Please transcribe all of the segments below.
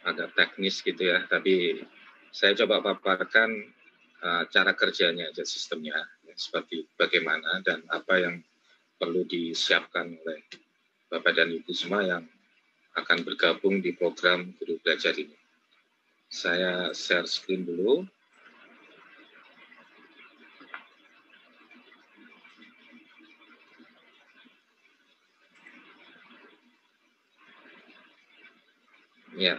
agak teknis gitu ya, tapi saya coba paparkan cara kerjanya aja sistemnya, ya, seperti bagaimana dan apa yang perlu disiapkan oleh Bapak dan Ibu semua yang akan bergabung di program Guru Belajar ini. Saya share screen dulu. Ya,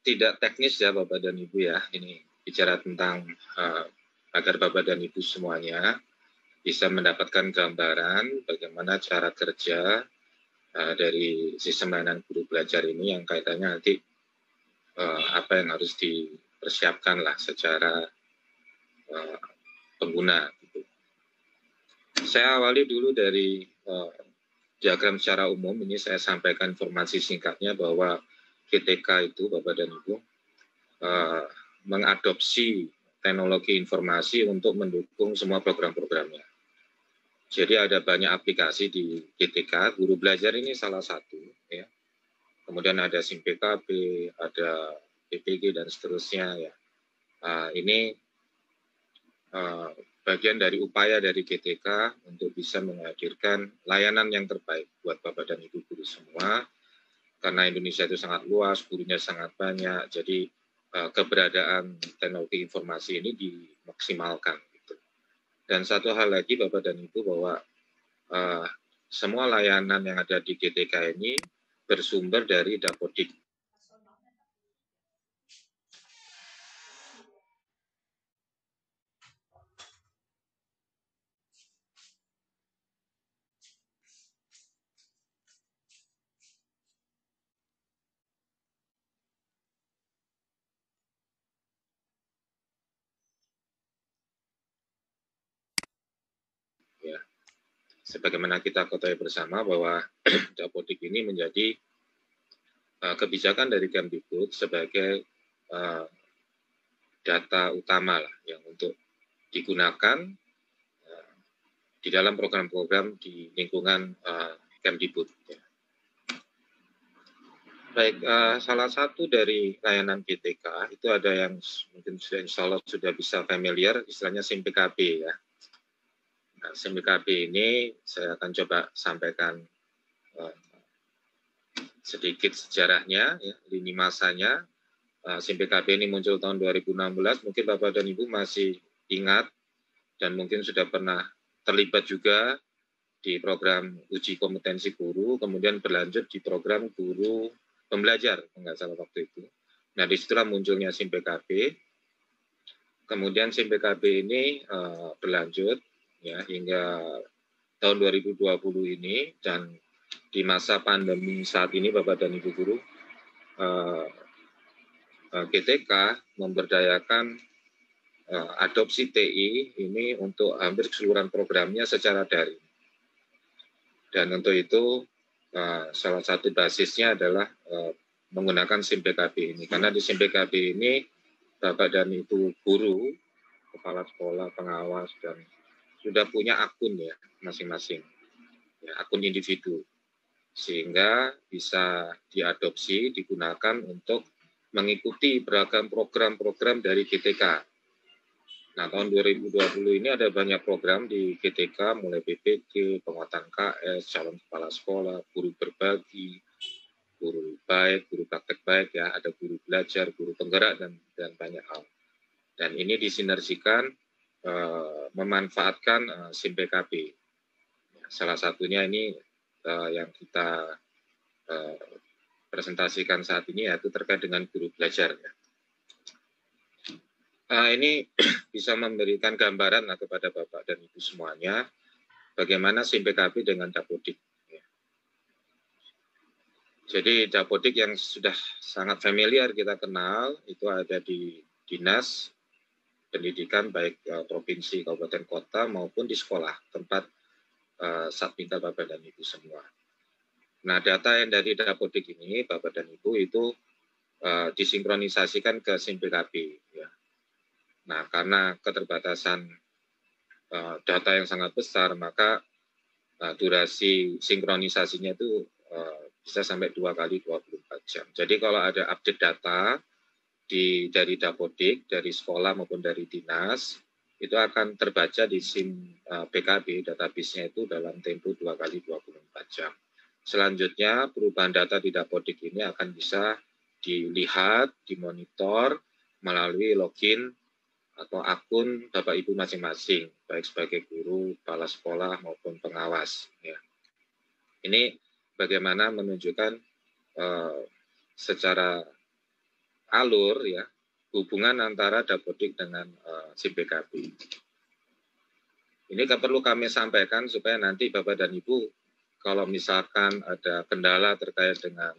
tidak teknis ya Bapak dan Ibu ya. Ini bicara tentang agar Bapak dan Ibu semuanya bisa mendapatkan gambaran bagaimana cara kerja dari sistem layanan guru belajar ini yang kaitannya nanti apa yang harus dipersiapkan lah secara pengguna. Gitu. Saya awali dulu dari diagram secara umum. Ini saya sampaikan informasi singkatnya bahwa GTK itu Bapak dan Ibu mengadopsi teknologi informasi untuk mendukung semua program-programnya. Jadi ada banyak aplikasi di GTK, Guru Belajar ini salah satu. Ya. Kemudian ada SIM PKB, ada PPG, dan seterusnya. Ya. Ini bagian dari upaya dari GTK untuk bisa menghadirkan layanan yang terbaik buat Bapak dan Ibu guru semua. Karena Indonesia itu sangat luas, gurunya sangat banyak, jadi keberadaan teknologi informasi ini dimaksimalkan. Dan satu hal lagi Bapak dan Ibu bahwa semua layanan yang ada di GTK ini bersumber dari Dapodik. Ya. Sebagaimana kita ketahui bersama bahwa Dapodik ini menjadi kebijakan dari Kemdikbud sebagai data utama lah yang untuk digunakan di dalam program-program di lingkungan Kemdikbud. Ya. Baik, salah satu dari layanan GTK itu ada yang mungkin insya Allah sudah bisa familiar, istilahnya SIM PKB ya. Nah, SIM PKB ini saya akan coba sampaikan sedikit sejarahnya, ya, lini masanya. SIM PKB ini muncul tahun 2016, mungkin Bapak dan Ibu masih ingat dan mungkin sudah pernah terlibat juga di program uji kompetensi guru, kemudian berlanjut di program guru pembelajar, nggak salah waktu itu. Nah, disitulah munculnya SIM PKB. Kemudian SIM PKB ini berlanjut ya hingga tahun 2020 ini, dan di masa pandemi saat ini Bapak dan Ibu guru, GTK memberdayakan adopsi TI ini untuk hampir keseluruhan programnya secara daring. Dan untuk itu salah satu basisnya adalah menggunakan SIM PKB ini. Karena di SIM PKB ini Bapak dan Ibu guru, kepala sekolah, pengawas, dan sudah punya akun ya masing-masing, ya, akun individu. Sehingga bisa diadopsi, digunakan untuk mengikuti beragam program-program dari GTK. Nah, tahun 2020 ini ada banyak program di GTK, mulai PPG, penguatan KS, calon kepala sekolah, guru berbagi, guru baik, guru praktek baik, ya, ada guru belajar, guru penggerak, dan banyak hal. Dan ini disinergikan memanfaatkan SIM PKB. Salah satunya ini yang kita presentasikan saat ini yaitu terkait dengan guru belajar. Ya. Ini bisa memberikan gambaran kepada Bapak dan Ibu semuanya bagaimana SIM PKB dengan Dapodik. Ya. Jadi Dapodik yang sudah sangat familiar kita kenal itu ada di dinas pendidikan baik provinsi, kabupaten, kota maupun di sekolah tempat Satpinta Bapak dan Ibu semua. Nah, data yang dari Dapodik ini Bapak dan Ibu itu disinkronisasikan ke SIM PKB. Ya. Nah, karena keterbatasan data yang sangat besar, maka durasi sinkronisasinya itu bisa sampai 2 kali 24 jam. Jadi kalau ada update data dari Dapodik, dari sekolah maupun dari dinas, itu akan terbaca di SIM PKB, database-nya itu dalam tempo 2 kali 24 jam. Selanjutnya, perubahan data di Dapodik ini akan bisa dilihat, dimonitor melalui login atau akun Bapak Ibu masing-masing, baik sebagai guru, kepala sekolah maupun pengawas. Ya. Ini bagaimana menunjukkan secara alur ya hubungan antara Dapodik dengan SIM PKB. Ini perlu kami sampaikan supaya nanti Bapak dan Ibu kalau misalkan ada kendala terkait dengan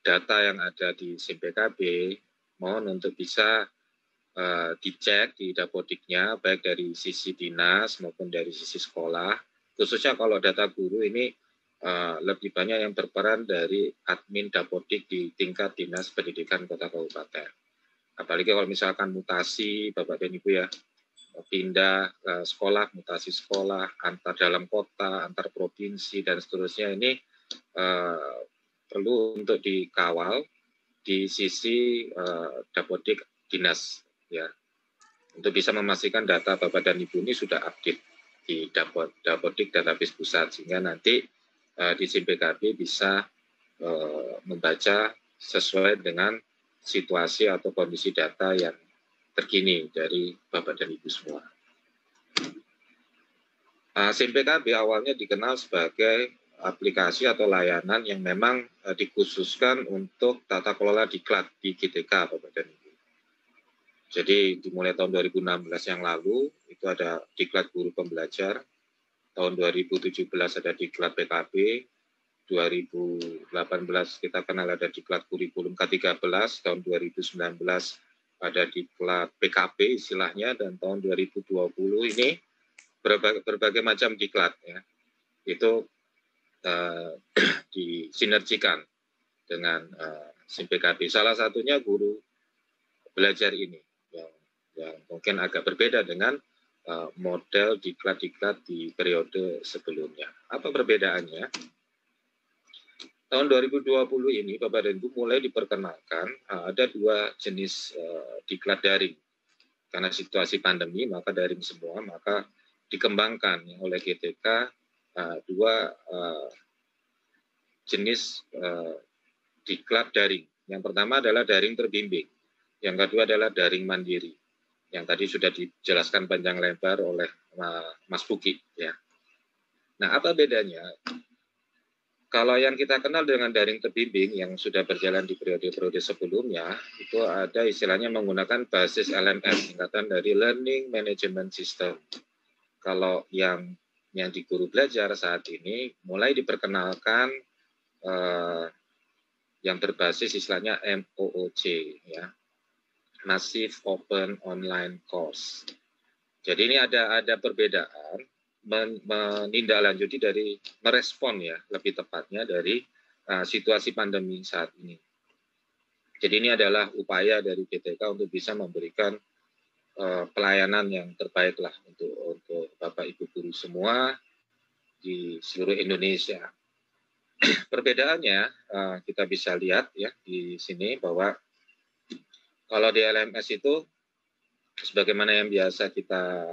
data yang ada di SIM PKB, mohon untuk bisa dicek di Dapodiknya, baik dari sisi dinas maupun dari sisi sekolah. Khususnya kalau data guru ini lebih banyak yang berperan dari admin Dapodik di tingkat dinas pendidikan kota kabupaten. Apalagi kalau misalkan mutasi, Bapak dan Ibu ya, pindah sekolah, mutasi sekolah, antar dalam kota, antar provinsi, dan seterusnya, ini perlu untuk dikawal di sisi Dapodik dinas, ya, untuk bisa memastikan data Bapak dan Ibu ini sudah update di Dapodik database pusat, sehingga nanti di SIM PKB bisa membaca sesuai dengan situasi atau kondisi data yang terkini dari Bapak dan Ibu semua. SIM PKB awalnya dikenal sebagai aplikasi atau layanan yang memang dikhususkan untuk tata kelola diklat di GTK, Bapak dan Ibu. Jadi dimulai tahun 2016 yang lalu itu ada diklat guru pembelajar, tahun 2017 ada diklat PKB, 2018 kita kenal ada diklat kurikulum K13, tahun 2019 ada diklat PKP istilahnya, dan tahun 2020 ini berbagai macam diklat ya. Itu disinergikan dengan SIM PKB. Salah satunya guru belajar ini yang mungkin agak berbeda dengan model diklat-diklat di periode sebelumnya. Apa perbedaannya? Tahun 2020 ini Bapak dan Ibu mulai diperkenalkan ada 2 jenis diklat daring. Karena situasi pandemi maka daring semua, maka dikembangkan oleh GTK 2 jenis diklat daring. Yang pertama adalah daring terbimbing, yang kedua adalah daring mandiri, yang tadi sudah dijelaskan panjang lebar oleh Mas Buki. Ya. Nah, apa bedanya? Kalau yang kita kenal dengan daring terbimbing yang sudah berjalan di periode-periode sebelumnya, itu ada istilahnya menggunakan basis LMS, singkatan dari Learning Management System. Kalau yang di guru belajar saat ini mulai diperkenalkan yang berbasis istilahnya MOOC, ya, Massive Open Online Course. Jadi ini ada perbedaan, menindaklanjuti dari merespon ya lebih tepatnya dari situasi pandemi saat ini. Jadi ini adalah upaya dari GTK untuk bisa memberikan pelayanan yang terbaik lah untuk Bapak Ibu guru semua di seluruh Indonesia. Perbedaannya kita bisa lihat ya di sini bahwa kalau di LMS itu sebagaimana yang biasa kita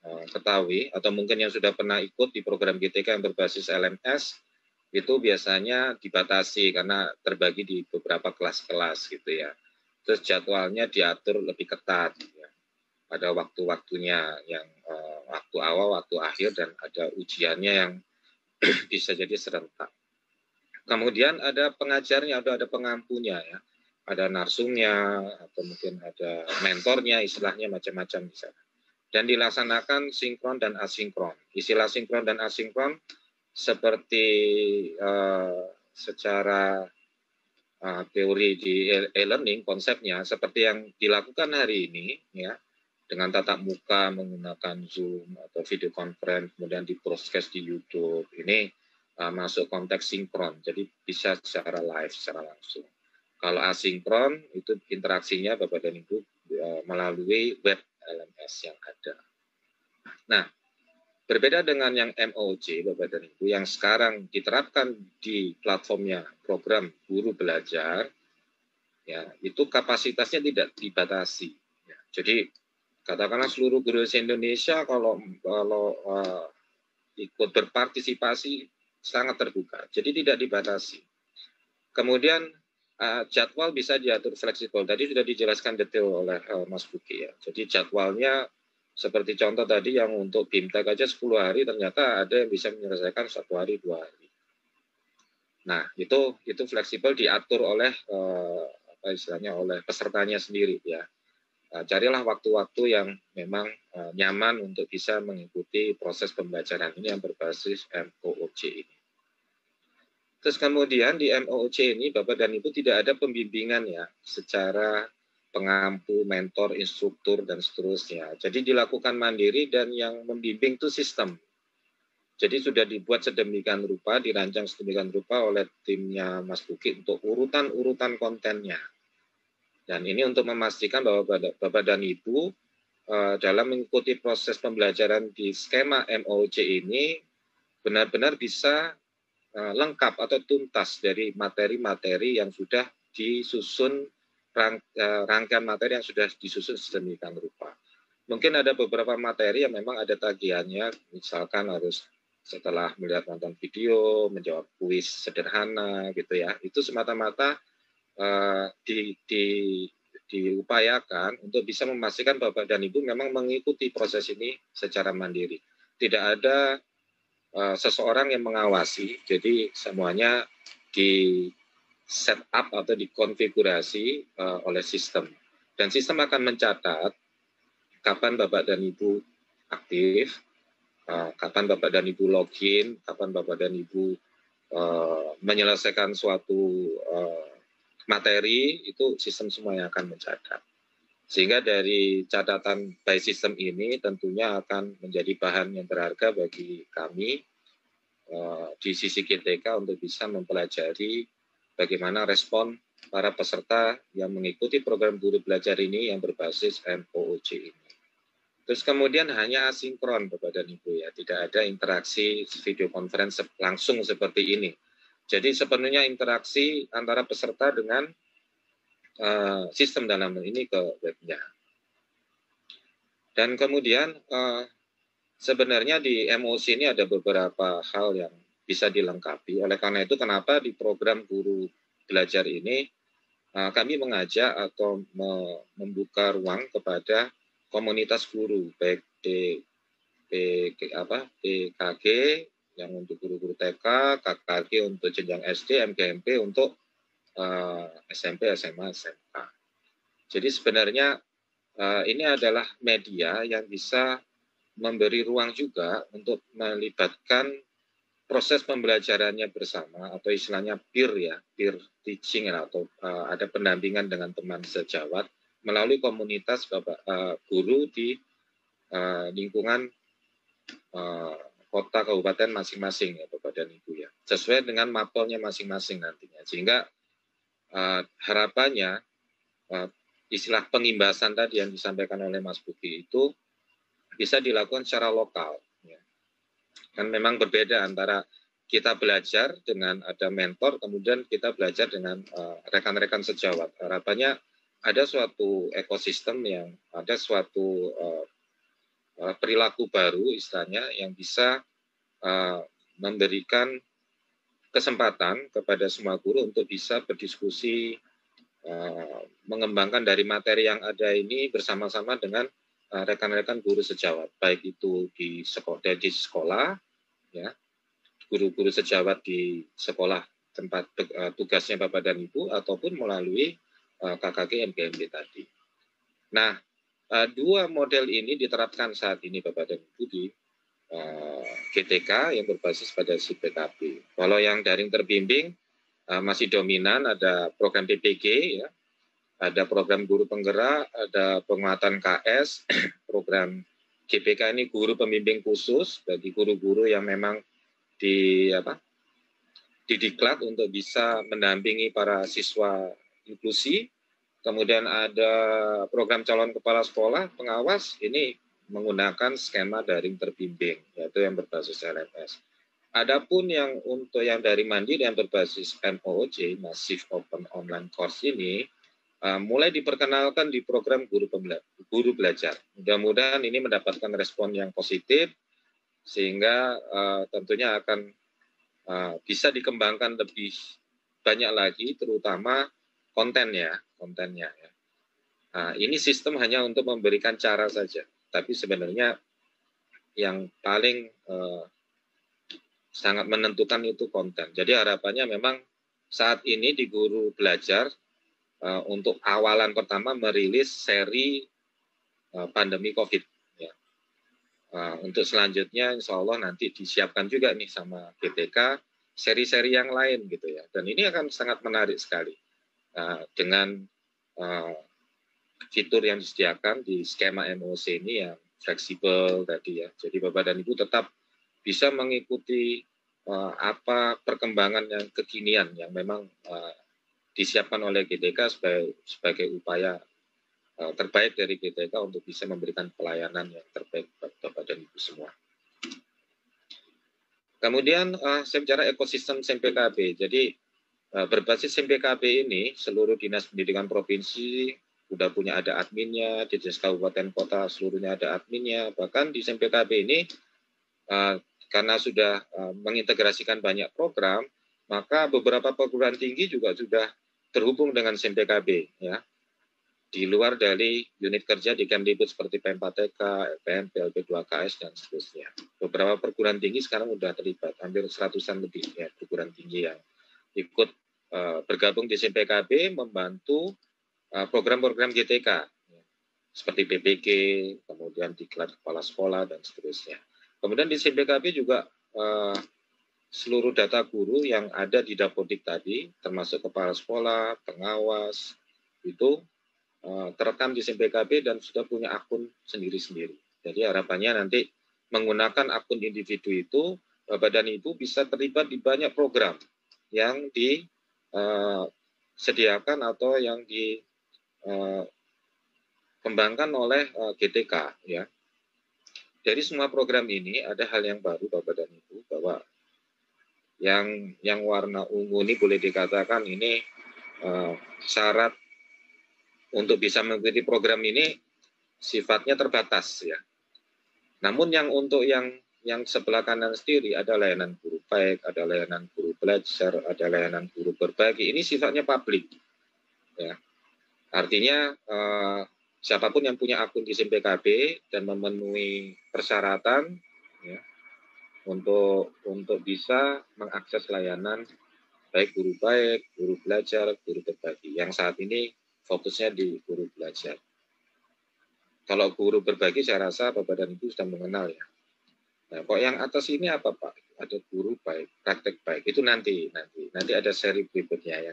ketahui atau mungkin yang sudah pernah ikut di program GTK yang berbasis LMS itu biasanya dibatasi karena terbagi di beberapa kelas-kelas gitu ya. Terus jadwalnya diatur lebih ketat ya. Ada waktu-waktunya yang waktu awal, waktu akhir, dan ada ujiannya yang bisa jadi serentak. Kemudian ada pengajarnya, ada pengampunya ya. Ada narsumnya atau mungkin ada mentornya, istilahnya macam-macam di sana. Dan dilaksanakan sinkron dan asinkron. Istilah sinkron dan asinkron seperti secara teori di e-learning konsepnya seperti yang dilakukan hari ini ya, dengan tatap muka menggunakan Zoom atau video conference, kemudian di-broadcast di YouTube. Ini masuk konteks sinkron, jadi bisa secara live, secara langsung. Kalau asinkron itu interaksinya Bapak dan Ibu melalui web LMS yang ada. Nah, Berbeda dengan yang MOOC, Bapak dan Ibu, yang sekarang diterapkan di platformnya program Guru Belajar, ya, itu kapasitasnya tidak dibatasi. Ya, jadi katakanlah seluruh guru se-Indonesia kalau ikut berpartisipasi sangat terbuka, jadi tidak dibatasi. Kemudian jadwal bisa diatur fleksibel. Tadi sudah dijelaskan detail oleh Mas Buki ya. Jadi jadwalnya seperti contoh tadi yang untuk BIMTEK aja 10 hari ternyata ada yang bisa menyelesaikan 1 hari 2 hari. Nah itu fleksibel diatur oleh apa istilahnya oleh pesertanya sendiri ya. Carilah waktu-waktu yang memang nyaman untuk bisa mengikuti proses pembelajaran ini yang berbasis MOOC ini. Terus kemudian di MOOC ini Bapak dan Ibu tidak ada pembimbingan ya secara pengampu, mentor, instruktur, dan seterusnya. Jadi dilakukan mandiri dan yang membimbing itu sistem. Jadi sudah dibuat sedemikian rupa, dirancang sedemikian rupa oleh timnya Mas Buki untuk urutan-urutan kontennya. Dan ini untuk memastikan bahwa Bapak dan Ibu dalam mengikuti proses pembelajaran di skema MOOC ini benar-benar bisa lengkap atau tuntas dari materi-materi yang sudah disusun, rangkaian materi yang sudah disusun sedemikian rupa. Mungkin ada beberapa materi yang memang ada tagihannya, misalkan harus setelah melihat nonton video, menjawab kuis sederhana gitu ya. Itu semata-mata diupayakan untuk bisa memastikan Bapak dan Ibu memang mengikuti proses ini secara mandiri. Tidak ada seseorang yang mengawasi, jadi semuanya di set up atau dikonfigurasi oleh sistem. Dan sistem akan mencatat kapan Bapak dan Ibu aktif, kapan Bapak dan Ibu login, kapan Bapak dan Ibu menyelesaikan suatu materi, itu sistem semua yang akan mencatat. Sehingga dari catatan by system ini tentunya akan menjadi bahan yang berharga bagi kami di sisi GTK untuk bisa mempelajari bagaimana respon para peserta yang mengikuti program guru belajar ini yang berbasis MOOC ini. Terus kemudian hanya asinkron Bapak dan Ibu ya, tidak ada interaksi video conference langsung seperti ini. Jadi sepenuhnya interaksi antara peserta dengan sistem dalam ini ke webnya. Dan kemudian sebenarnya di MOOC ini ada beberapa hal yang bisa dilengkapi. Oleh karena itu kenapa di program guru belajar ini kami mengajak atau membuka ruang kepada komunitas guru, baik DKG yang untuk guru-guru TK, KKG untuk jenjang SD, MGMP untuk SMP, SMA, SMK. Jadi sebenarnya ini adalah media yang bisa memberi ruang juga untuk melibatkan proses pembelajarannya bersama atau istilahnya peer teaching atau ada pendampingan dengan teman sejawat melalui komunitas guru di lingkungan kota kabupaten masing-masing ya Bapak dan Ibu ya, sesuai dengan mapelnya masing-masing nantinya, sehingga harapannya istilah pengimbasan tadi yang disampaikan oleh Mas Buki itu bisa dilakukan secara lokal. Ya. Kan memang berbeda antara kita belajar dengan ada mentor, kemudian kita belajar dengan rekan-rekan sejawat. Harapannya ada suatu ekosistem yang ada suatu perilaku baru istilahnya yang bisa memberikan kesempatan kepada semua guru untuk bisa berdiskusi, mengembangkan dari materi yang ada ini bersama-sama dengan rekan-rekan guru sejawat, baik itu di sekolah, ya, guru-guru sejawat di sekolah tempat tugasnya Bapak dan Ibu, ataupun melalui KKG MGMP tadi. Nah, dua model ini diterapkan saat ini Bapak dan Ibu di GTK yang berbasis pada SIPKB. Kalau yang daring terbimbing masih dominan ada program PPG, ya, ada program guru penggerak, ada penguatan KS, program GPK ini guru pembimbing khusus bagi guru-guru yang memang didiklat untuk bisa mendampingi para siswa inklusi. Kemudian ada program calon kepala sekolah pengawas, ini menggunakan skema daring terbimbing, yaitu yang berbasis LMS. Adapun yang untuk yang dari mandiri yang berbasis MOOC, Massive Open Online Course ini, mulai diperkenalkan di program guru belajar. Mudah-mudahan ini mendapatkan respon yang positif, sehingga tentunya akan bisa dikembangkan lebih banyak lagi, terutama kontennya. Ya. Ini sistem hanya untuk memberikan cara saja, tapi sebenarnya yang paling sangat menentukan itu konten. Jadi harapannya memang saat ini di guru belajar untuk awalan pertama merilis seri pandemi COVID. Ya. Untuk selanjutnya insya Allah nanti disiapkan juga nih sama GTK seri-seri yang lain gitu ya. Dan ini akan sangat menarik sekali dengan fitur yang disediakan di skema MOOC ini yang fleksibel tadi ya. Jadi Bapak dan Ibu tetap bisa mengikuti apa perkembangan yang kekinian yang memang disiapkan oleh GTK sebagai upaya terbaik dari GTK untuk bisa memberikan pelayanan yang terbaik buat Bapak dan Ibu semua. Kemudian saya bicara ekosistem SMPKB. Jadi berbasis SMPKB ini seluruh dinas pendidikan provinsi sudah punya ada adminnya, di dinas kabupaten kota seluruhnya ada adminnya. Bahkan di SMPKB ini karena sudah mengintegrasikan banyak program, maka beberapa perguruan tinggi juga sudah terhubung dengan SMPKB ya. Di luar dari unit kerja di Kemdikbud seperti P4TK, LPM, PLP2KS, dan seterusnya. Beberapa perguruan tinggi sekarang sudah terlibat, hampir 100-an lebih ya, perguruan tinggi yang ikut bergabung di SMPKB membantu program-program GTK, ya, seperti PPG, kemudian diklat kepala sekolah, dan seterusnya. Kemudian di SMPKB juga seluruh data guru yang ada di Dapodik tadi, termasuk kepala sekolah, pengawas, itu terekam di SMPKB dan sudah punya akun sendiri-sendiri. Jadi harapannya nanti menggunakan akun individu itu, Bapak dan Ibu bisa terlibat di banyak program yang disediakan atau yang dikembangkan oleh GTK. Ya. Dari semua program ini ada hal yang baru Bapak dan Ibu, bahwa yang warna ungu ini boleh dikatakan ini syarat untuk bisa mengikuti program ini sifatnya terbatas ya. Namun yang untuk yang sebelah kanan sendiri ada layanan guru baik, ada layanan guru belajar, ada layanan guru berbagi. Ini sifatnya publik. Ya. Artinya siapapun yang punya akun di SMPKB dan memenuhi persyaratan ya, untuk bisa mengakses layanan baik guru baik, guru belajar, guru berbagi. Yang saat ini fokusnya di guru belajar. Kalau guru berbagi saya rasa Bapak dan Ibu sudah mengenal ya. Nah, kok yang atas ini apa Pak? Ada guru baik, praktek baik. Itu nanti ada seri berikutnya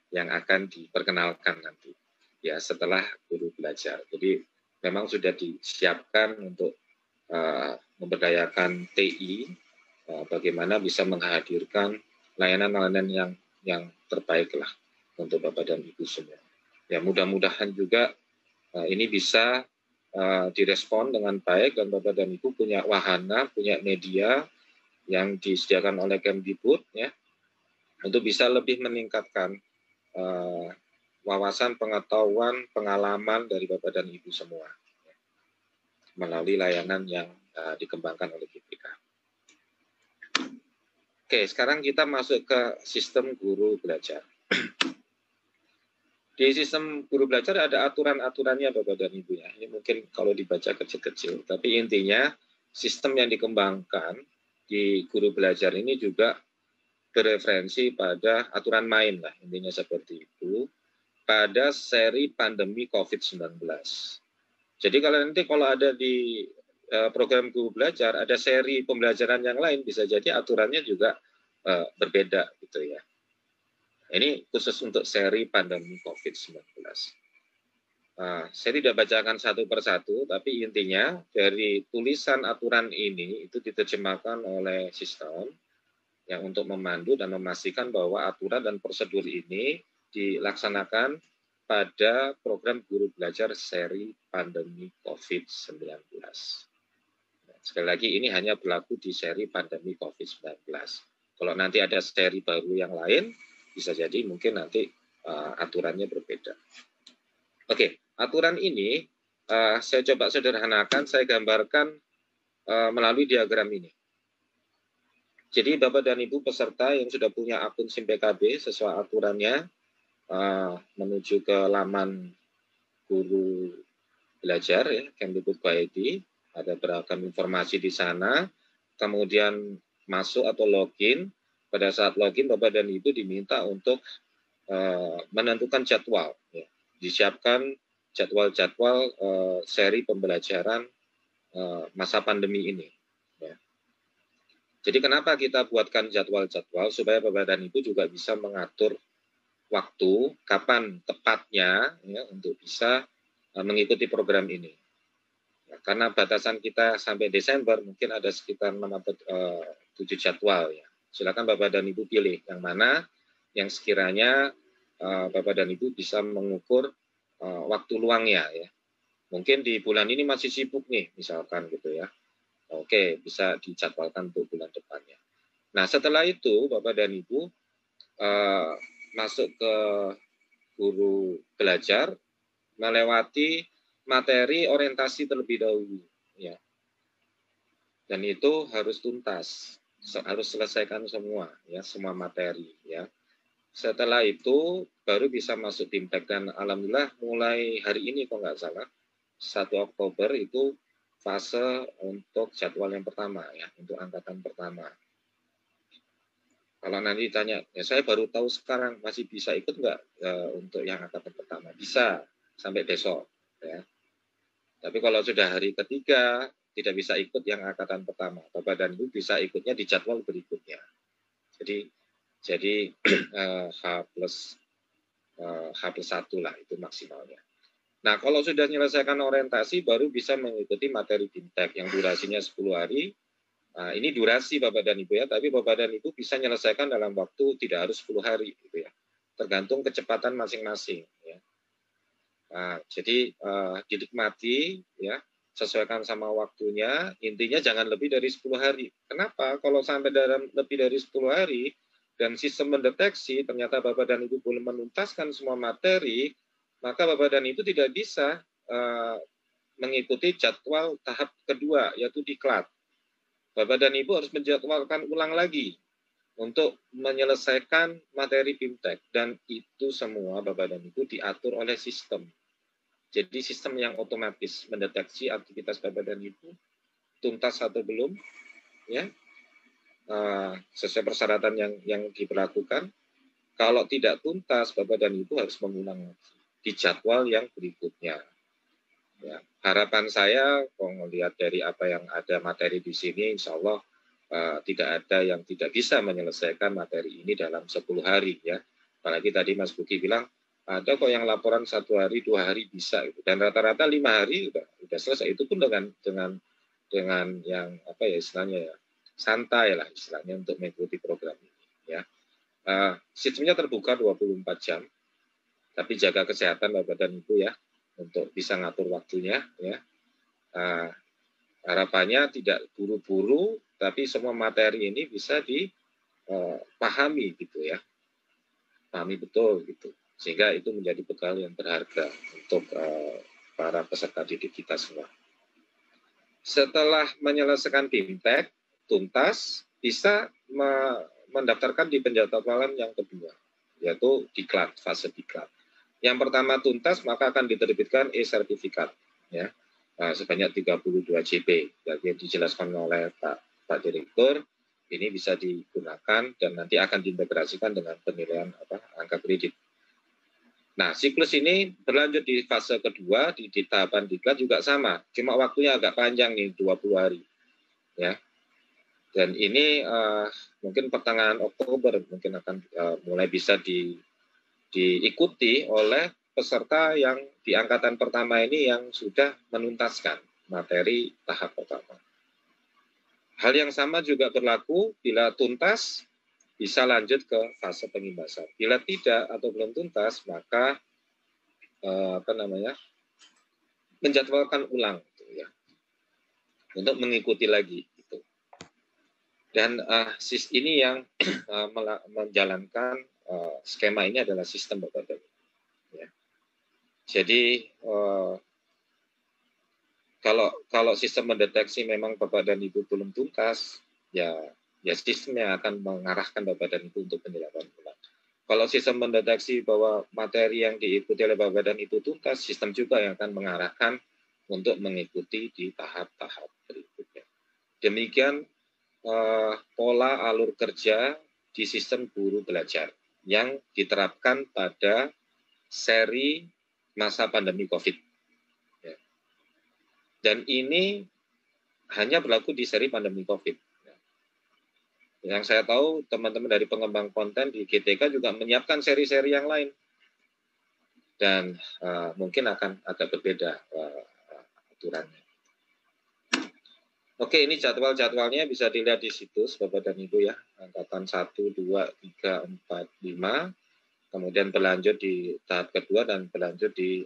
yang akan diperkenalkan nanti ya setelah guru belajar. Jadi memang sudah disiapkan untuk memberdayakan TI bagaimana bisa menghadirkan layanan-layanan yang terbaik lah untuk Bapak dan Ibu semua. Ya mudah-mudahan juga ini bisa direspon dengan baik dan Bapak dan Ibu punya wahana, punya media yang disediakan oleh Kemdikbud ya untuk bisa lebih meningkatkan wawasan, pengetahuan, pengalaman dari Bapak dan Ibu semua ya, melalui layanan yang dikembangkan oleh GTK. Oke, sekarang kita masuk ke sistem guru belajar. Di sistem guru belajar ada aturan-aturannya Bapak dan Ibu ya. Ini mungkin kalau dibaca kecil-kecil, tapi intinya sistem yang dikembangkan di guru belajar ini juga bereferensi pada aturan main lah, intinya seperti itu, pada seri pandemi COVID-19. Jadi kalau ada di program guru belajar, ada seri pembelajaran yang lain, bisa jadi aturannya juga berbeda gitu ya. Ini khusus untuk seri pandemi COVID-19. Saya tidak bacakan satu persatu, tapi intinya dari tulisan aturan ini itu diterjemahkan oleh sistem yang untuk memandu dan memastikan bahwa aturan dan prosedur ini dilaksanakan pada program guru belajar seri pandemi COVID-19. Sekali lagi, ini hanya berlaku di seri pandemi COVID-19. Kalau nanti ada seri baru yang lain, bisa jadi mungkin nanti aturannya berbeda. Oke, aturan ini saya coba sederhanakan, saya gambarkan melalui diagram ini. Jadi Bapak dan Ibu peserta yang sudah punya akun SIM PKB sesuai aturannya, menuju ke laman guru belajar, ya, Kemdikbud.go.id, ada beragam informasi di sana, kemudian masuk atau login. Pada saat login, Bapak dan Ibu diminta untuk menentukan jadwal, ya. Disiapkan jadwal-jadwal seri pembelajaran masa pandemi ini. Ya. Jadi kenapa kita buatkan jadwal-jadwal supaya Bapak dan Ibu juga bisa mengatur waktu kapan tepatnya, ya, untuk bisa mengikuti program ini. Ya, karena batasan kita sampai Desember mungkin ada sekitar 6 atau 7 jadwal, ya. Silakan Bapak dan Ibu pilih yang mana yang sekiranya Bapak dan Ibu bisa mengukur waktu luangnya, ya. Mungkin di bulan ini masih sibuk nih, misalkan gitu, ya. Oke, bisa dijadwalkan untuk bulan depannya. Nah, setelah itu Bapak dan Ibu masuk ke guru belajar, melewati materi orientasi terlebih dahulu, ya. Dan itu harus tuntas, harus selesaikan semua, ya, semua materi, ya. Setelah itu baru bisa masuk BIMTEK, dan alhamdulillah mulai hari ini kok nggak salah 1 Oktober itu fase untuk jadwal yang pertama, ya, untuk angkatan pertama. Kalau nanti ditanya, ya saya baru tahu sekarang, masih bisa ikut nggak untuk yang angkatan pertama? Bisa sampai besok, ya. Tapi kalau sudah hari ketiga tidak bisa ikut yang angkatan pertama, Bapak dan Ibu bisa ikutnya di jadwal berikutnya. Jadi H+1 lah itu maksimalnya. Nah, kalau sudah menyelesaikan orientasi baru bisa mengikuti materi BIMTEK yang durasinya 10 hari. Nah, ini durasi Bapak dan Ibu, ya, tapi Bapak dan Ibu bisa menyelesaikan dalam waktu tidak harus 10 hari gitu, ya. Tergantung kecepatan masing-masing, ya. Nah, jadi dinikmati, ya, sesuaikan sama waktunya, intinya jangan lebih dari 10 hari. Kenapa? Kalau sampai dalam lebih dari 10 hari dan sistem mendeteksi ternyata Bapak dan Ibu belum menuntaskan semua materi, maka Bapak dan Ibu tidak bisa mengikuti jadwal tahap kedua, yaitu diklat. Bapak dan Ibu harus menjadwalkan ulang lagi untuk menyelesaikan materi BIMTEK, dan itu semua Bapak dan Ibu diatur oleh sistem. Jadi sistem yang otomatis mendeteksi aktivitas Bapak dan Ibu tuntas atau belum, ya, sesuai persyaratan yang diberlakukan. Kalau tidak tuntas, Bapak dan Ibu harus mengulang di jadwal yang berikutnya. Ya, harapan saya, kalau melihat dari apa yang ada materi di sini, insya Allah tidak ada yang tidak bisa menyelesaikan materi ini dalam 10 hari, ya. Apalagi tadi Mas Buki bilang ada kok yang laporan 1 hari, 2 hari bisa, gitu. Dan rata-rata 5 hari udah selesai. Itu pun dengan yang apa ya istilahnya, ya, santai lah istilahnya untuk mengikuti program ini, ya. Sistemnya terbuka 24 jam, tapi jaga kesehatan Bapak dan Ibu, ya, untuk bisa ngatur waktunya, ya. Harapannya tidak buru-buru, tapi semua materi ini bisa dipahami gitu, ya, pahami betul gitu, sehingga itu menjadi bekal yang berharga untuk para peserta didik kita semua. Setelah menyelesaikan BIMTEK tuntas, bisa mendaftarkan di penjadwalan yang kedua, yaitu diklat, fase diklat. Yang pertama tuntas, maka akan diterbitkan e-sertifikat, ya, sebanyak 32 JP. Jadi dijelaskan oleh Pak Direktur, ini bisa digunakan dan nanti akan diintegrasikan dengan penilaian angka kredit. Nah, siklus ini berlanjut di fase kedua, di tahapan diklat juga sama, cuma waktunya agak panjang nih, 20 hari. Ya. Dan ini mungkin pertengahan Oktober mungkin akan mulai bisa diikuti oleh peserta yang di angkatan pertama ini yang sudah menuntaskan materi tahap pertama. Hal yang sama juga berlaku bila tuntas bisa lanjut ke fase pengimbasan. Bila tidak atau belum tuntas, maka menjadwalkan ulang gitu ya, untuk mengikuti lagi gitu. Dan ini yang menjalankan skema ini adalah sistem Bapak dan Ibu. Ya. Jadi kalau sistem mendeteksi memang Bapak dan Ibu belum tuntas, ya sistem yang akan mengarahkan Bapak dan Ibu untuk penjelasan ulang. Kalau sistem mendeteksi bahwa materi yang diikuti oleh Bapak dan Ibu tuntas, sistem juga yang akan mengarahkan untuk mengikuti di tahap-tahap berikutnya. Demikian pola alur kerja di sistem guru belajar yang diterapkan pada seri masa pandemi COVID. Ya. Dan ini hanya berlaku di seri pandemi COVID. Ya. Yang saya tahu teman-teman dari pengembang konten di GTK juga menyiapkan seri-seri yang lain. Dan mungkin akan agak berbeda aturannya. Oke, ini jadwal-jadwalnya bisa dilihat di situs Bapak dan Ibu ya. Angkatan 1, 2, 3, 4, 5. Kemudian berlanjut di tahap kedua dan berlanjut di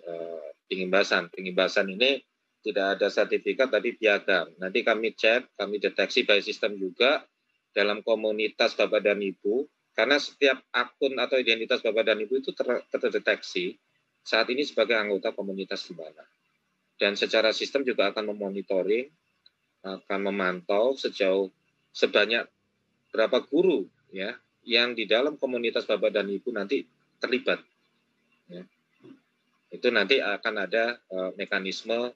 pengimbasan. Pengimbasan ini tidak ada sertifikat tapi piagam. Nanti kami cek, kami deteksi by system juga dalam komunitas Bapak dan Ibu. Karena setiap akun atau identitas Bapak dan Ibu itu terdeteksi saat ini sebagai anggota komunitas di mana. Dan secara sistem juga akan memonitoring, akan memantau sebanyak berapa guru ya yang di dalam komunitas Bapak dan Ibu nanti terlibat. Ya. Itu nanti akan ada mekanisme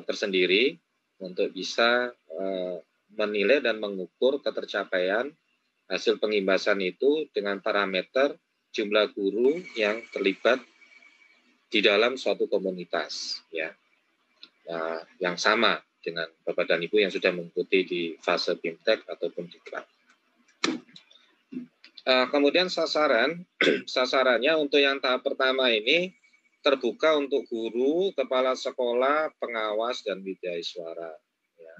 tersendiri untuk bisa menilai dan mengukur ketercapaian hasil pengimbasan itu dengan parameter jumlah guru yang terlibat di dalam suatu komunitas ya. Yang sama dengan Bapak dan Ibu yang sudah mengikuti di fase BIMTEK ataupun di KLAP. Kemudian sasarannya untuk yang tahap pertama ini terbuka untuk guru, kepala sekolah, pengawas, dan widyaswara. Ya.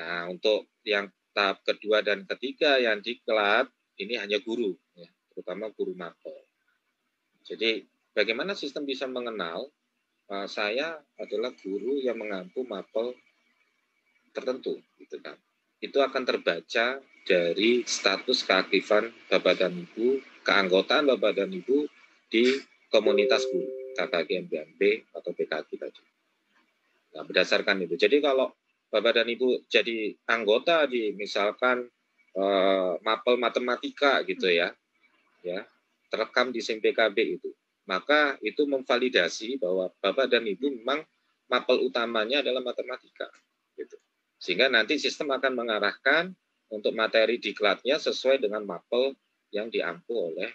Nah, untuk yang tahap kedua dan ketiga yang di KLAP, ini hanya guru, ya, terutama guru mapel. Jadi, bagaimana sistem bisa mengenal saya adalah guru yang mengampu mapel tertentu, gitu kan. Itu akan terbaca dari status keaktifan Bapak dan Ibu, keanggotaan Bapak dan Ibu di komunitas guru, KKG MBMP atau PKG tadi. Nah, berdasarkan itu. Jadi kalau Bapak dan Ibu jadi anggota di misalkan mapel matematika gitu ya, terekam di SIM PKB itu, maka itu memvalidasi bahwa Bapak dan Ibu memang mapel utamanya adalah matematika. Gitu. Sehingga nanti sistem akan mengarahkan untuk materi diklatnya sesuai dengan mapel yang diampu oleh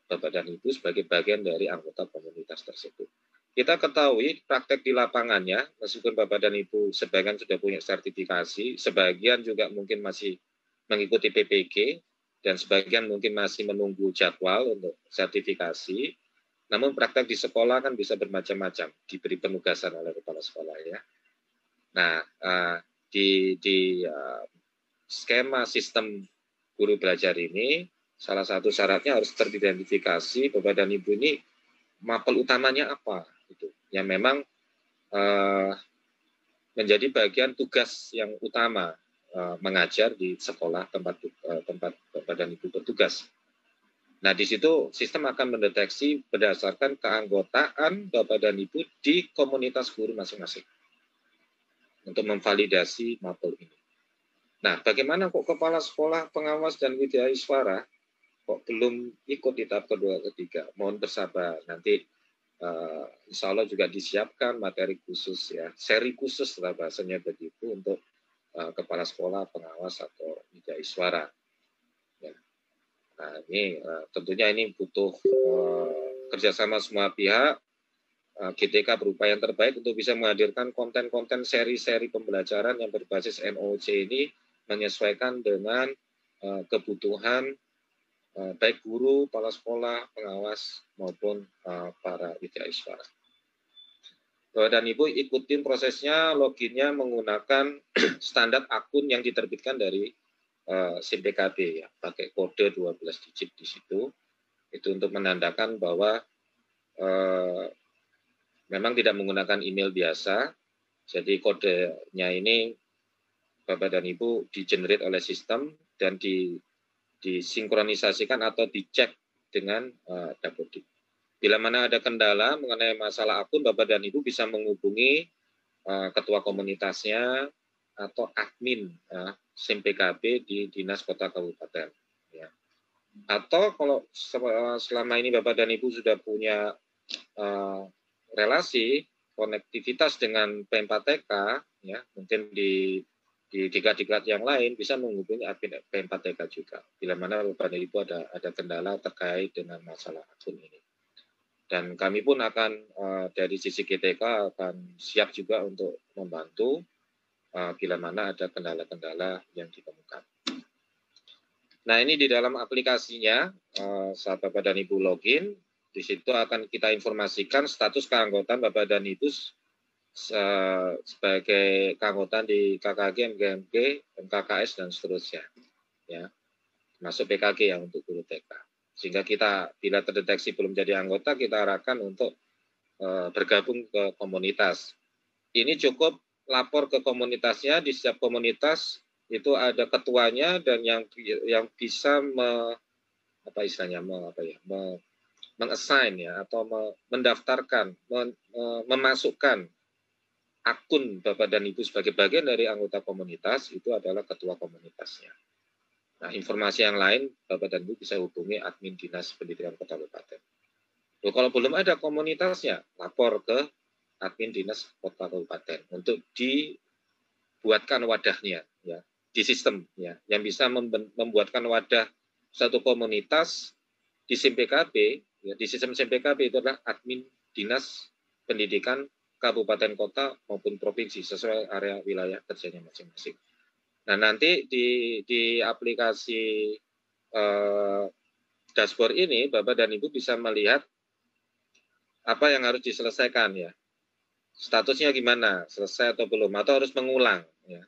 Bapak dan Ibu sebagai bagian dari anggota komunitas tersebut. Kita ketahui praktek di lapangannya, meskipun Bapak dan Ibu sebagian sudah punya sertifikasi, sebagian juga mungkin masih mengikuti PPG, dan sebagian mungkin masih menunggu jadwal untuk sertifikasi. Namun praktek di sekolah kan bisa bermacam-macam, diberi penugasan oleh kepala sekolah ya. Nah, di skema sistem guru belajar ini, salah satu syaratnya harus teridentifikasi Bapak dan Ibu ini mapel utamanya apa, gitu. Yang memang menjadi bagian tugas yang utama mengajar di sekolah tempat Bapak dan Ibu bertugas. Nah, di situ sistem akan mendeteksi berdasarkan keanggotaan Bapak dan Ibu di komunitas guru masing-masing untuk memvalidasi mapel ini. Nah, bagaimana kok kepala sekolah, pengawas, dan widyaswara kok belum ikut di tahap kedua ketiga? Mohon bersabar, nanti insya Allah juga disiapkan materi khusus ya, seri khusus lah bahasanya begitu untuk kepala sekolah, pengawas, atau widyaswara. Ya. Nah, ini tentunya ini butuh kerjasama semua pihak. GTK berupaya yang terbaik untuk bisa menghadirkan konten-konten seri-seri pembelajaran yang berbasis NOC ini menyesuaikan dengan kebutuhan baik guru, kepala sekolah, pengawas, maupun para widyaswara. Bapak dan Ibu ikutin prosesnya, loginnya menggunakan standar akun yang diterbitkan dari SIM PKB ya, pakai kode 12 digit di situ. Itu untuk menandakan bahwa memang tidak menggunakan email biasa, jadi kodenya ini Bapak dan Ibu di-generate oleh sistem dan disinkronisasikan atau dicek dengan Dapodik. Bila mana ada kendala mengenai masalah akun, Bapak dan Ibu bisa menghubungi ketua komunitasnya atau admin SIM PKB di Dinas Kota Kabupaten. Ya. Atau kalau selama ini Bapak dan Ibu sudah punya relasi konektivitas dengan P4TK, ya mungkin di diklat-diklat yang lain bisa menghubungi admin P4TK juga. Bila mana Bapak dan Ibu ada kendala terkait dengan masalah akun ini. Dan kami pun akan dari sisi GTK akan siap juga untuk membantu bila mana ada kendala-kendala yang ditemukan. Nah, ini di dalam aplikasinya, saat Bapak dan Ibu login, di situ akan kita informasikan status keanggotaan Bapak dan Ibu sebagai keanggotaan di KKG, MGMG, MKKS, dan seterusnya. Ya, masuk PKG yang untuk guru TK. Sehingga kita, bila terdeteksi belum jadi anggota, kita arahkan untuk bergabung ke komunitas. Ini cukup lapor ke komunitasnya, di setiap komunitas itu ada ketuanya dan yang bisa mengassign ya atau mendaftarkan, memasukkan akun Bapak dan Ibu sebagai bagian dari anggota komunitas itu adalah ketua komunitasnya. Nah, informasi yang lain Bapak dan Ibu bisa hubungi admin Dinas Pendidikan Kota Kabupaten. Kalau belum ada komunitasnya, lapor ke admin Dinas Kota Kabupaten untuk dibuatkan wadahnya ya di sistem ya yang bisa membuatkan wadah satu komunitas di SIM PKB ya, di sistem SIM PKB itu adalah admin Dinas Pendidikan Kabupaten Kota maupun provinsi sesuai area wilayah kerjanya masing-masing. Nah, nanti di aplikasi dashboard ini Bapak dan Ibu bisa melihat apa yang harus diselesaikan ya. Statusnya gimana, selesai atau belum, atau harus mengulang. Ya.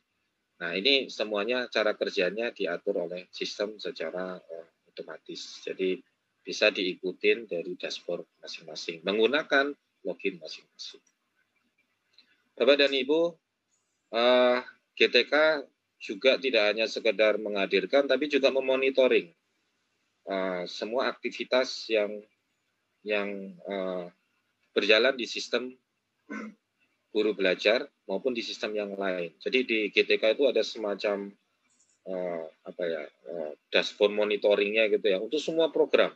Nah, ini semuanya cara kerjanya diatur oleh sistem secara otomatis. Jadi bisa diikutin dari dashboard masing-masing, menggunakan login masing-masing. Bapak dan Ibu, GTK juga tidak hanya sekedar menghadirkan, tapi juga memonitoring semua aktivitas yang berjalan di sistem guru belajar maupun di sistem yang lain. Jadi di GTK itu ada semacam dashboard monitoringnya gitu ya untuk semua program.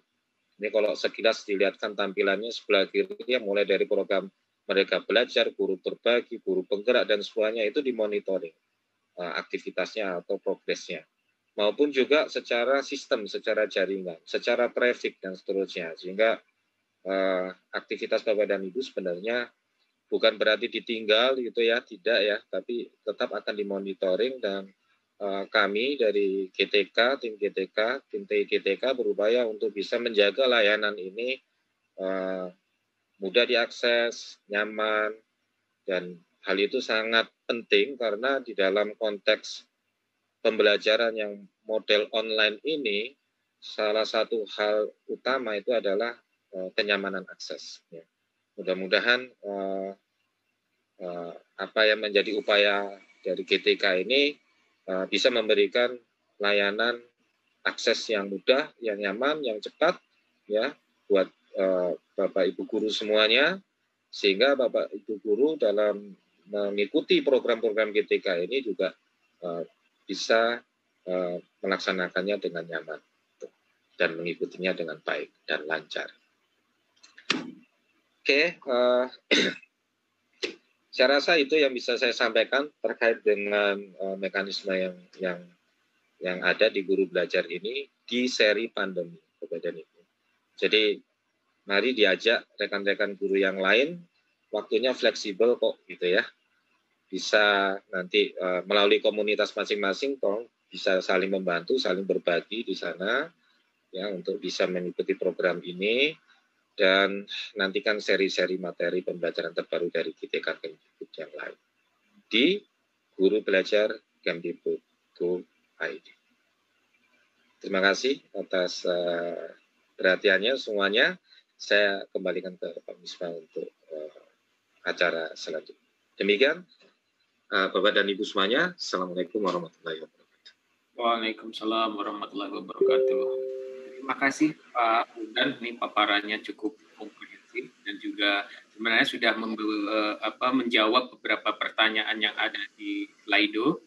Ini kalau sekilas dilihatkan tampilannya sebelah kiri mulai dari program mereka belajar, guru berbagi, guru penggerak dan semuanya itu dimonitoring aktivitasnya atau progresnya. Maupun juga secara sistem, secara jaringan, secara traffic dan seterusnya. Sehingga aktivitas Bapak dan Ibu sebenarnya bukan berarti ditinggal gitu ya, tidak ya, tapi tetap akan dimonitoring dan kami dari GTK, tim TI GTK berupaya untuk bisa menjaga layanan ini mudah diakses, nyaman, dan hal itu sangat penting karena di dalam konteks pembelajaran yang model online ini, salah satu hal utama itu adalah kenyamanan akses. Ya. Mudah-mudahan apa yang menjadi upaya dari GTK ini bisa memberikan layanan akses yang mudah, yang nyaman, yang cepat, ya buat Bapak Ibu guru semuanya, sehingga Bapak Ibu guru dalam mengikuti program-program GTK ini juga bisa melaksanakannya dengan nyaman dan mengikutinya dengan baik dan lancar. Oke. Saya rasa itu yang bisa saya sampaikan terkait dengan mekanisme yang ada di guru belajar ini di seri pandemi Bapak dan Ibu. Jadi mari diajak rekan-rekan guru yang lain, waktunya fleksibel kok gitu ya. Bisa nanti melalui komunitas masing-masing tolong bisa saling membantu, saling berbagi di sana ya untuk bisa mengikuti program ini. Dan nantikan seri-seri materi pembelajaran terbaru dari GTK Kemdikbud yang lain di Guru Belajar Kemdikbud.go.id. Terima kasih atas perhatiannya semuanya. saya kembalikan ke Pak Misbah untuk acara selanjutnya. Demikian, Bapak dan Ibu semuanya, Assalamualaikum warahmatullahi wabarakatuh. Waalaikumsalam warahmatullahi wabarakatuh. Terima kasih Pak Bondan, ini paparannya cukup komprehensif dan juga sebenarnya sudah menjawab beberapa pertanyaan yang ada di Slido.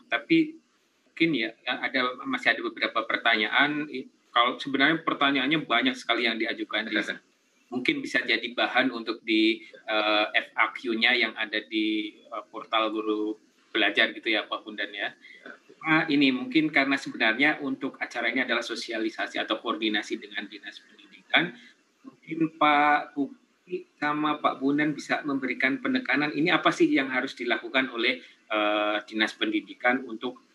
Tapi mungkin ya masih ada beberapa pertanyaan. Kalau sebenarnya pertanyaannya banyak sekali yang diajukan di mungkin bisa jadi bahan untuk di FAQ-nya yang ada di portal Guru Belajar gitu ya Pak Bondan ya. Ini mungkin karena sebenarnya untuk acara ini adalah sosialisasi atau koordinasi dengan Dinas Pendidikan, mungkin Pak Bukti sama Pak Bondan bisa memberikan penekanan ini apa sih yang harus dilakukan oleh Dinas Pendidikan untuk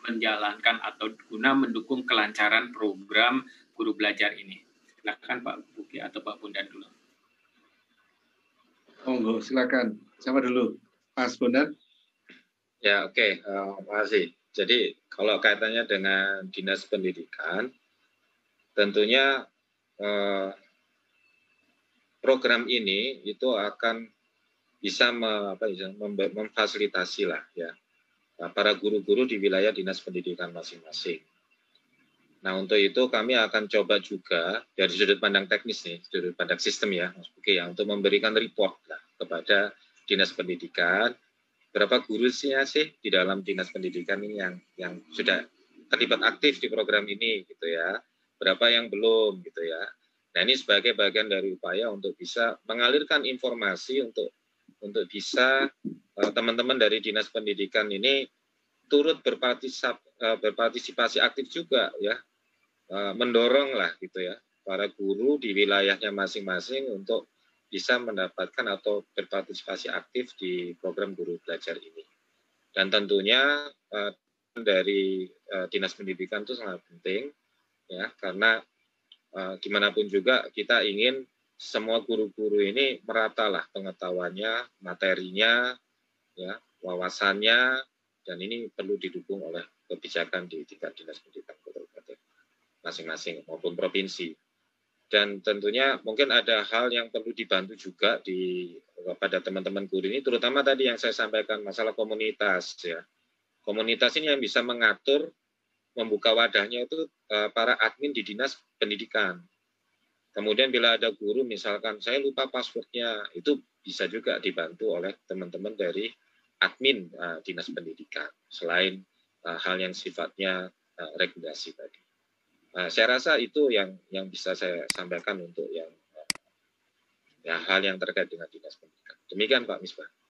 menjalankan atau guna mendukung kelancaran program Guru Belajar ini. Silakan Pak Bukti atau Pak Bondan dulu. Monggo, silakan. Siapa dulu? Mas Bondan. Ya, oke. Makasih. Jadi kalau kaitannya dengan Dinas Pendidikan, tentunya program ini itu akan bisa memfasilitasi lah ya para guru-guru di wilayah Dinas Pendidikan masing-masing. Nah, untuk itu kami akan coba juga dari sudut pandang teknis nih, sudut pandang sistem ya, Mas Buki ya, untuk memberikan report lah kepada Dinas Pendidikan. Berapa guru sih di dalam Dinas Pendidikan ini yang sudah terlibat aktif di program ini gitu ya. Berapa yang belum gitu ya. Nah, ini sebagai bagian dari upaya untuk bisa mengalirkan informasi untuk bisa teman-teman dari Dinas Pendidikan ini turut berpartisipasi aktif juga ya, mendorong lah gitu ya para guru di wilayahnya masing-masing untuk bisa mendapatkan atau berpartisipasi aktif di program Guru Belajar ini. Dan tentunya dari Dinas Pendidikan itu sangat penting ya, karena gimana pun juga kita ingin semua guru-guru ini meratalah pengetahuannya, materinya, ya, wawasannya, dan ini perlu didukung oleh kebijakan di tingkat Dinas Pendidikan kabupaten masing-masing maupun provinsi. Dan tentunya mungkin ada hal yang perlu dibantu juga pada teman-teman guru ini, terutama tadi yang saya sampaikan masalah komunitas ya. Komunitas ini yang bisa mengatur, membuka wadahnya itu para admin di Dinas Pendidikan. Kemudian bila ada guru misalkan saya lupa passwordnya, itu bisa juga dibantu oleh teman-teman dari admin Dinas Pendidikan, selain hal yang sifatnya regulasi tadi. Saya rasa itu yang bisa saya sampaikan untuk yang hal yang terkait dengan Dinas Pendidikan. Demikian Pak Misbah.